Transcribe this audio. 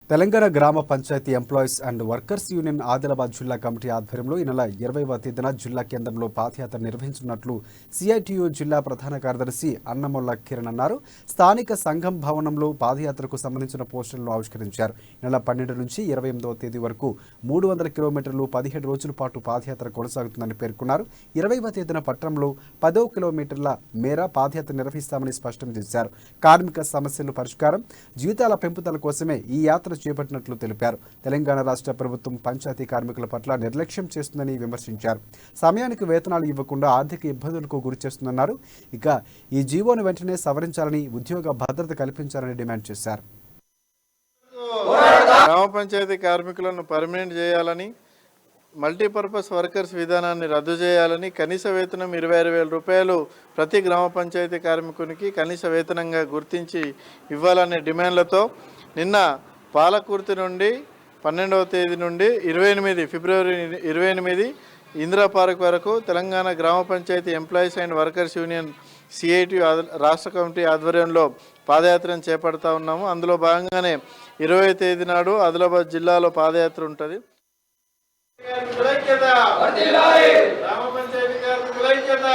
Telangana Grama Panchayati employees and workers union Adilabad జిల్లా కమిటీ ఆధ్వర్యంలో ఈ నెల 20వ తేదీన జిల్లా కేంద్రంలో పాదయాత్ర నిర్వహించనున్నట్లు సిఐటియు జిల్లా ప్రధాన కార్యదర్శి అన్నమొల్ల కిరణ్ అన్నారు. స్థానిక సంఘం భవనంలో పాదయాత్రకు సంబంధించిన పోస్టర్లను ఆవిష్కరించారు. ఈ నెల 12 నుంచి 28వ తేదీ వరకు 300 కిలోమీటర్లు 17 రోజుల పాటు పాదయాత్ర కొనసాగుతుందని పేర్కొన్నారు. 20వ తేదీన పట్టణంలో 10 కిలోమీటర్ల మేర పాదయాత్ర నిర్వహిస్తామని స్పష్టం చేశారు. కార్మిక సమస్యల పరిష్కారం, జీతాల పెంపుదల కోసమే ఈ యాత్ర చేపట్టినట్లు తెలిపారు. తెలంగాణ రాష్ట్ర ప్రభుత్వం పంచాయతీ కార్మికుల పట్ల నిర్లక్ష్యం చేస్తుందని విమర్శించారు. సమయానికి వేతనాలు ఇవ్వకుండా ఆర్థిక ఇబ్బందులకు గురిచేస్తుందన్నారు. ఇక ఈ జీవోను వెంటనే సవరించాలని, ఉద్యోగ భద్రత కల్పించాలని డిమాండ్ చేశారు. గ్రామ పంచాయతీ కార్మికులను పర్మనెంట్ చేయాలని, మల్టీపర్పస్ వర్కర్స్ విధానాన్ని రద్దు చేయాలని, కనీస వేతనం 26,000 రూపాయలు ప్రతి గ్రామ పంచాయతీ కార్మికునికి కనీస వేతనంగా గుర్తించి ఇవ్వాలనే డిమాండ్లతో నిన్న పాలకుర్తి నుండి 12వ తేదీ నుండి ఫిబ్రవరి 28 ఇందిరా పార్క్ వరకు Telangana Grama Panchayati employees and workers union CIT రాష్ట్ర కమిటీ ఆధ్వర్యంలో పాదయాత్రను చేపడతా ఉన్నాము. అందులో భాగంగానే 20వ తేదీ నాడు ఆదిలాబాద్ జిల్లాలో పాదయాత్ర ఉంటుంది. గ్రామ పంచాయతీ కార్మికుల ఐక్యత.